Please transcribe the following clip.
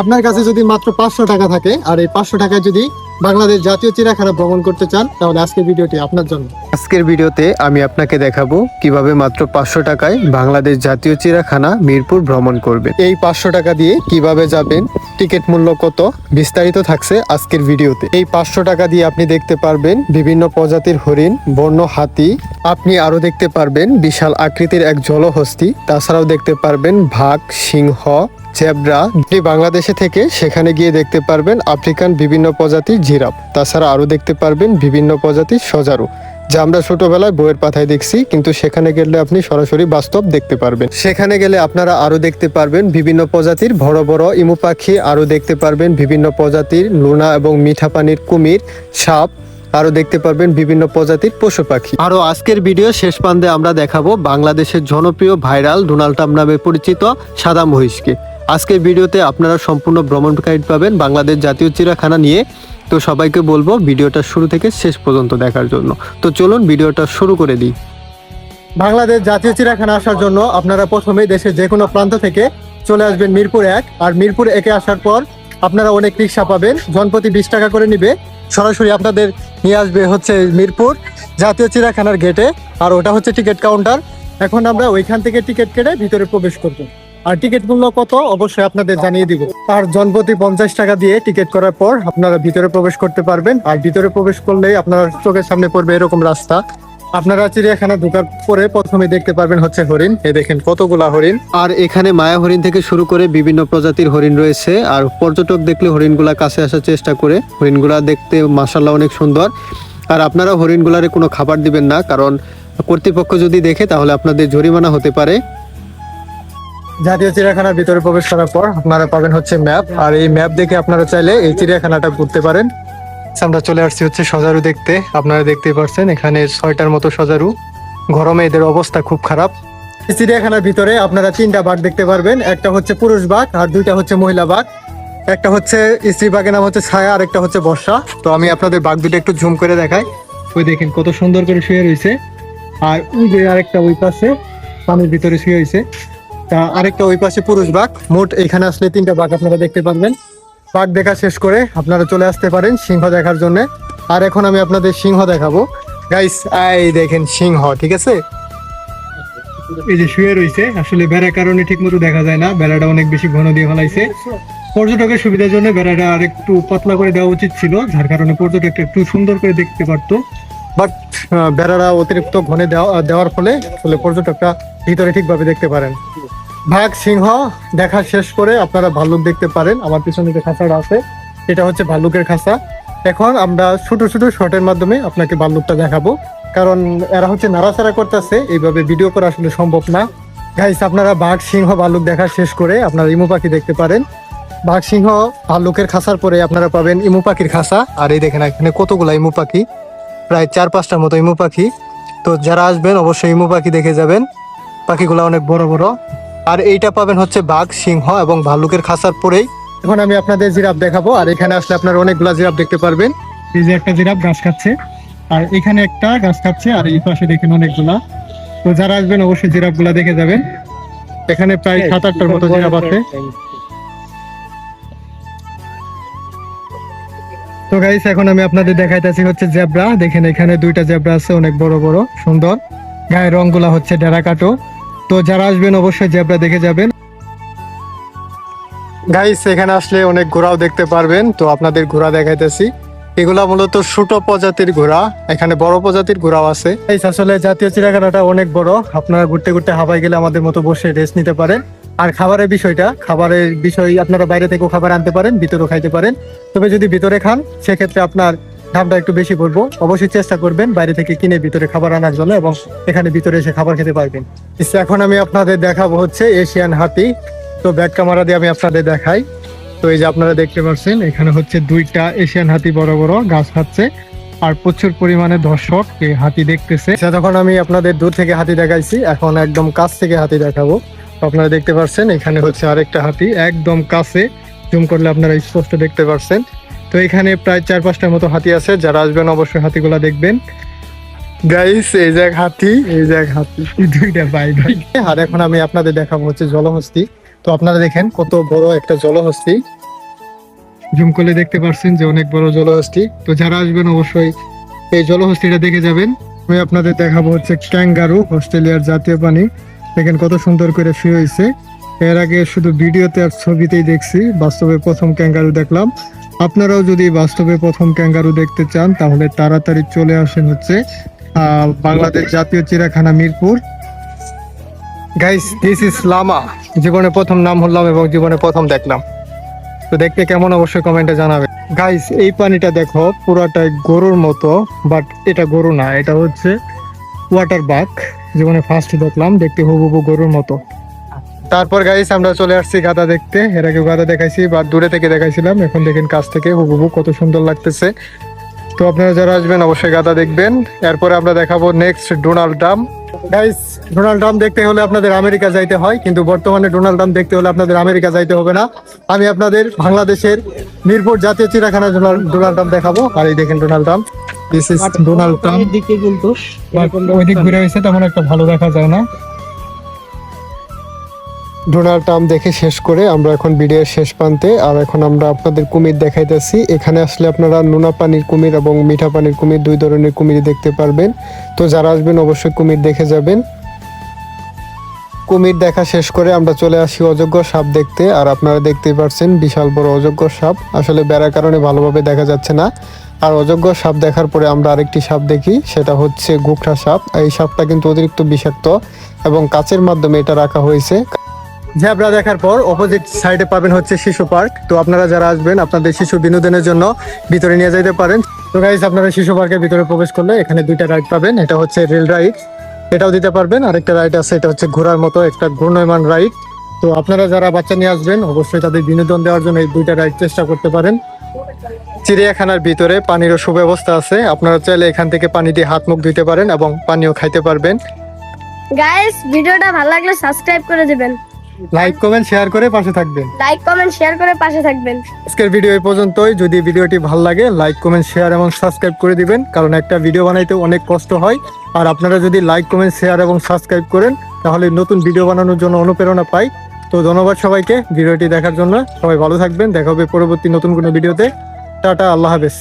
আপনার কাছে যদি মাত্র 500 টাকা থাকে আর এই 500 টাকায় যদি বাংলাদেশ জাতীয় চিড়িয়াখানা ভ্রমণ করতে চান তাহলে আজকের ভিডিওটি আপনার জন্য। আজকের ভিডিওতে আমি আপনাকে দেখাবো কিভাবে মাত্র 500 টাকায় বাংলাদেশ জাতীয় চিড়িয়াখানা মিরপুর ভ্রমণ করবেন। এই 500 টাকা দিয়ে কিভাবে যাবেন, টিকিট মূল্য কত, বিস্তারিত থাকছে আজকের ভিডিওতে। এই 500 টাকা দিয়ে আপনি দেখতে পারবেন বিভিন্ন প্রজাতির হরিণ, বন্য হাতি, আপনি আরো দেখতে পারবেন বিশাল আকৃতির এক জলহস্তী, তাছাড়াও দেখতে পারবেন বাঘ, সিংহ, জেব্রা। আপনি বাংলাদেশে থেকে সেখানে গিয়ে দেখতে পারবেন আফ্রিকান বিভিন্ন প্রজাতির জিরাফ, তাছাড়া আরো দেখতে পারবেন বিভিন্ন প্রজাতির সজারু, যা আমরা ছোটবেলায় বইয়ের পাতায় দেখছি, কিন্তু সেখানে গেলে আপনি সরাসরি বাস্তব দেখতে পারবেন। সেখানে গেলে আপনারা আরো দেখতে পারবেন বিভিন্ন প্রজাতির বড় বড় ইমু পাখি, আরো দেখতে পারবেন বিভিন্ন প্রজাতির লুনা এবং মিঠা পানির কুমির, সাপ, আরো দেখতে পারবেন বিভিন্ন প্রজাতির পশু পাখি। আরো আজকের ভিডিও শেষ প্রান্তে আমরা দেখাবো বাংলাদেশের জনপ্রিয় ভাইরাল ডোনাল্ড ট্রাম্প নামে পরিচিত সাদা মহিষকে। আজকের ভিডিওতে আপনারা সম্পূর্ণ ভ্রমণ গাইড পাবেন বাংলাদেশ জাতীয় চিড়িয়াখানা নিয়ে। তো সবাইকে বলবো ভিডিওটা শুরু থেকে শেষ পর্যন্ত দেখার জন্য। তো চলুন ভিডিওটা শুরু করে দিই। বাংলাদেশ জাতীয় চিড়িয়াখানা আসার জন্য আপনারা প্রথমে দেশের যে কোনো প্রান্ত থেকে চলে আসবেন মিরপুর 1। আর মিরপুর 1-এ আসার পর আপনারা অনেক রিক্সা পাবেন, জনপ্রতি 20 টাকা করে নিবে। সরাসরি আপনাদের নিয়ে আসবে হচ্ছে মিরপুর জাতীয় চিড়িয়াখানার গেটে, আর ওটা হচ্ছে টিকিট কাউন্টার। এখন আমরা ওইখান থেকে টিকিট কেটে ভিতরে প্রবেশ করব। আর টিকিট মূল্য কত অবশ্যই আপনাদের জানিয়ে দিব। আর জনপ্রতি 50 টাকা দিয়ে টিকিট করার পর আপনারা ভিতরে প্রবেশ করতে পারবেন। আর ভিতরে প্রবেশ করলেই আপনার চোখের সামনে পড়বে এরকম রাস্তা। আপনারা চিড়িয়াখানা ঢোকার পরে প্রথমে দেখতে পারবেন হচ্ছে হরিণ। এই দেখেন কতগুলা হরিণ। আর এখানে মায়া হরিণ থেকে শুরু করে বিভিন্ন প্রজাতির হরিণ রয়েছে। আর পর্যটক দেখলে হরিণগুলা কাছে আসার চেষ্টা করে। হরিণগুলা দেখতে মাশাআল্লাহ অনেক সুন্দর। আর আপনারা হরিণগুলারে কোনো খাবার দিবেন না, কারণ কর্তৃপক্ষ যদি দেখে তাহলে আপনাদের জরিমানা হতে পারে। জাতীয় চিড়িয়াখানার ভিতরে প্রবেশ করার পর আপনারা পাবেন হচ্ছে ম্যাপ। আর এই ম্যাপ দেখে আপনারা চাইলে এই চিড়িয়াখানাটা ঘুরতে পারেন। আমরা চলে আসছি হচ্ছে সজারু দেখতে। আপনারা দেখতেই পাচ্ছেন এখানে 6টার মতো সজারু। গরমে এদের অবস্থা খুব খারাপ। এই চিড়িয়াখানার ভিতরে আপনারা 3টা বাঘ দেখতে পারবেন। একটা হচ্ছে পুরুষ বাঘ আর 2টা হচ্ছে মহিলা বাঘ। একটা হচ্ছে স্ত্রী বাঘের নাম হচ্ছে ছায়া, আর একটা হচ্ছে বর্ষা। তো আমি আপনাদের বাঘ দুটো একটু জুম করে দেখাই। ওই দেখেন কত সুন্দর করে শুয়ে রয়েছে। আর ওই যে আরেকটা ওই পাশে পানির ভিতরে শুয়ে হয়েছে। তা আরেকটা ওই পাশে পুরুষ বাঘ। মোট এখানে আসলে 3টা বাঘ আপনারা দেখতে পারবেন। বাঘ দেখা শেষ করে আপনারা চলে আসতে পারেন সিংহ দেখার জন্য। আর এখন আমি আপনাদের সিংহ দেখাবো। গাইস এই দেখেন সিংহ, ঠিক আছে? এই যে শুয়ে রয়েছে। আসলে বেড়ার কারণে ঠিক মতো দেখা যায় না, বেড়াটা অনেক বেশি ঘন দিয়ে ফেলাইছে। পর্যটকের সুবিধার জন্য বেড়াটা আর একটু পাতলা করে দেওয়া উচিত ছিল, যার কারণে পর্যটক একটু সুন্দর করে দেখতে পারতো। বাট বেড়াটা অতিরিক্ত ঘনে দেওয়ার ফলে আসলে পর্যটকরা ভিতরে ঠিকভাবে দেখতে পারেন। বাঘ সিংহ দেখা শেষ করে আপনারা ভাল্লুক দেখতে পারেন। আমার পিছনে যে খাঁচাটা আছে এটা হচ্ছে ভাল্লুকের খাঁচা। এখন আমরা ছোট ছোট শর্টের মাধ্যমে আপনাকে ভাল্লুকটা দেখাবো, কারণ এরা হচ্ছে নাড়াচাড়া করতেছে, এইভাবে ভিডিও করা আসলে সম্ভব না। গাইস আপনারা বাঘ সিংহ ভাল্লুক দেখা শেষ করে আপনারা ইমু পাখি দেখতে পারেন। বাঘ সিংহ ভাল্লুকের খাঁচার পরে আপনারা পাবেন ইমু পাখির খাঁচা। আর এই দেখেন এখানে কতগুলা ইমু পাখি, প্রায় 4-5টার মতো ইমু পাখি। তো যারা আসবেন অবশ্যই ইমু পাখি দেখে যাবেন, পাখিগুলা অনেক বড় বড়। আর এইটা পাবেন হচ্ছে বাঘ সিংহ এবং ভাল্লুকের খাঁচার পরেই। এখন আমি আপনাদের জিরাফ দেখাবো। আর এখানে আসলে আপনারা অনেকগুলা জিরাফ দেখতে পারবেন। এই যে একটা জিরাফ ঘাস খাচ্ছে, আর এখানে একটা ঘাস খাচ্ছে, আর এই পাশে দেখেন অনেকগুলা। তো যারা আসবেন অবশ্যই জিরাফ গুলা দেখে যাবেন। এখানে প্রায় 7-8টার মতো জিরাফ আছে। তো গাইস এখন আমি আপনাদের দেখাইতেছি হচ্ছে জেব্রা। দেখেন এখানে 2টা জেব্রা আছে, অনেক বড় বড় সুন্দর। গায়ের রংগুলা হচ্ছে ডেরা কাটো। তো যারা আসবেন অবশ্যই জেব্রা দেখে যাবেন। গাইস এখানে আসলে অনেক ঘোড়াও দেখতে পারবেন। তো আপনাদের ঘোড়া দেখাইতেছি। এগুলা মূলত ছোট প্রজাতির ঘোড়া, এখানে বড় প্রজাতির ঘোড়াও আছে। গাইস আসলে জাতীয় চিড়িয়াখানাটা অনেক বড়। আপনারা ঘুরতে ঘুরতে হাওয়ায় গেলে আমাদের মতো বসে রেস্ট নিতে পারেন। আর খাবারের বিষয় আপনারা বাইরে থেকেও খাবার আনতে পারেন, ভিতরেও খাইতে পারেন। তবে যদি ভিতরে খান সেক্ষেত্রে আপনার দামটা একটু বেশি পড়বো। অবশ্যই চেষ্টা করবেন বাইরে থেকে কিনে ভিতরে খাবার আনার জন্য, এবং এখানে ভিতরে এসে খাবার খেতে পারবেন। এখন আমি আপনাদের দেখাবো হচ্ছে এশিয়ান হাতি। তো ব্যাক ক্যামেরা দিয়ে আমি আপনাদের দেখাই। তো এই যে আপনারা দেখতে পাচ্ছেন এখানে হচ্ছে 2টা এশিয়ান হাতি বড় বড় ঘাস খাচ্ছে। আর প্রচুর পরিমাণে দর্শক এই হাতি দেখতেছে। তখন আমি আপনাদের দূর থেকে হাতি দেখাইছি, এখন একদম কাছ থেকে হাতি দেখাবো। তো আপনারা দেখতে পাচ্ছেন এখানে হচ্ছে আরেকটা হাতি, একদম কাছে জুম করলে আপনারা স্পষ্ট দেখতে পাচ্ছেন। তো এখানে প্রায় 4-5টার মতো হাতি আছে। যারা আসবেন অবশ্যই হাতিগুলা দেখবেন। গাইস এই যে হাতি, এই যে হাতি, 2টা ভাই ভাই। আর এখন আমি আপনাদের দেখাবো হচ্ছে জলহস্তী। তো আপনারা দেখেন কত বড় একটা জলহস্তী। জুম করলে দেখতে পাচ্ছেন যে অনেক বড় জলহস্তি। তো যারা আসবেন অবশ্যই এই জলহস্তিটা দেখে যাবেন। আমি আপনাদের দেখাবো হচ্ছে ক্যাঙ্গারু, অস্ট্রেলিয়ার জাতীয় প্রাণী। দেখেন কত সুন্দর করে শুয়ে হয়েছে। এর আগে শুধু ভিডিওতে আর ছবিতেই দেখছি, বাস্তবে প্রথম ক্যাঙ্গারু দেখলাম। আপনারাও যদি বাস্তবে প্রথম ক্যাঙ্গারু দেখতে চান তাহলে তাড়াতাড়ি চলে আসেন হচ্ছে বাংলাদেশ জাতীয় চিড়িয়াখানা Mirpur. Guys, this is Lama. জীবনে প্রথম নাম হলাম এবং জীবনে প্রথম দেখলাম। তো দেখতে কেমন অবশ্যই কমেন্টে জানাবে। গাইস, এই পানিটা দেখো পুরাটাই গরুর মতো, বাট এটা গরু না, এটা হচ্ছে ওয়াটার বাক। জীবনে ফার্স্ট দেখলাম, দেখতে হুবহু গরুর মতো। তারপর গাইস আমরা চলে আসছি গাধা দেখতে। এর আগে গাধা দেখাইছি বা দূরে থেকে দেখাইছিলাম, এখন দেখেন কাছ থেকে হুবহু কত সুন্দর লাগতেছে। তো আপনারা যারা আসবেন অবশ্যই গাধা দেখবেন। এরপরে আমরা দেখাবো next Donald Trump. Guys, Donald Trump দেখতে হলে আপনাদের আমেরিকা যাইতে হয়, কিন্তু বর্তমানে ডোনাল্ড ট্রাম্প দেখতে হলে আপনাদের আমেরিকা যাইতে হবে না। আমি আপনাদের বাংলাদেশের মিরপুর জাতীয় চিড়িয়াখানা ডোনাল্ড ট্রাম্প দেখাবো। আর এই দেখেন Donald Trump, this is Donald Trump. দিকে কিন্তু ওই দিক ঘুরে হয়েছে, তেমন একটা ভালো দেখা যায় না। ডোনাল্ড ট্রাম্প দেখে শেষ করে আমরা এখন ভিডিওর শেষ প্রান্তে। আর এখন আমরা আপনাদের কুমির দেখাইতেছি। এখানে আসলে আপনারা নোনা পানির কুমির এবং মিঠা পানির কুমির, দুই ধরনের কুমির দেখতে পারবেন। তো যারা আসবেন অবশ্যই কুমির দেখে যাবেন। কুমির দেখা শেষ করে আমরা চলে আসি অযোগ্য সাপ দেখতে। আর আপনারা দেখতেই পাচ্ছেন বিশাল বড় অযোগ্য সাপ, আসলে বেড়ার কারণে ভালোভাবে দেখা যাচ্ছে না। আর অযোগ্য সাপ দেখার পরে আমরা আরেকটি সাপ দেখি, সেটা হচ্ছে গোখরা সাপ। এই সাপটা কিন্তু অতিরিক্ত বিষাক্ত এবং কাচের মাধ্যমে এটা রাখা হয়েছে। জেব্রা দেখার পর অপোজিট সাইডে পাবেন হচ্ছে শিশু পার্ক। তো আপনারা যারা আসবেন আপনাদের শিশু বিনোদনের জন্য ভিতরে নিয়ে যাইতে পারেন। তো গাইস, আপনারা শিশু পার্কের ভিতরে প্রবেশ করলে এখানে দুইটা রাইড পাবেন। এটা হচ্ছে রেল রাইড, এটাও দিতে পারবেন। আরেকটা রাইড আছে, এটা হচ্ছে ঘোড়ার মতো একটা ঘূর্ণয়মান রাইড। তো আপনারা যারা বাচ্চা নিয়ে আসবেন অবশ্যই তাদের বিনোদন দেওয়ার জন্য এই দুইটা রাইড চেষ্টা করতে পারেন। চিড়িয়াখানার ভিতরে পানিরও সুব্যবস্থা আছে, আপনারা চাইলে এখান থেকে পানি দিয়ে হাত মুখ ধুইতে পারেন এবং পানিও খাইতে পারবেন। গাইস, ভিডিওটা ভালো লাগলে সাবস্ক্রাইব করে দিবেন, লাইক কমেন্ট শেয়ার করে পাশে থাকবেন। লাইক কমেন্ট শেয়ার করে পাশে থাকবেন। আজকের ভিডিও এই পর্যন্তই। যদি ভিডিওটি ভালো লাগে লাইক কমেন্ট শেয়ার এবং সাবস্ক্রাইব করে দিবেন, কারণ একটা ভিডিও বানাইতে অনেক কষ্ট হয়। আর আপনারা যদি লাইক কমেন্ট শেয়ার এবং সাবস্ক্রাইব করেন তাহলে নতুন ভিডিও বানানোর জন্য অনুপ্রেরণা পাই। তো ধন্যবাদ সবাইকে ভিডিওটি দেখার জন্য। সবাই ভালো থাকবেন, দেখা হবে পরবর্তী নতুন কোনো ভিডিওতে। টাটা, আল্লাহ হাফেজ।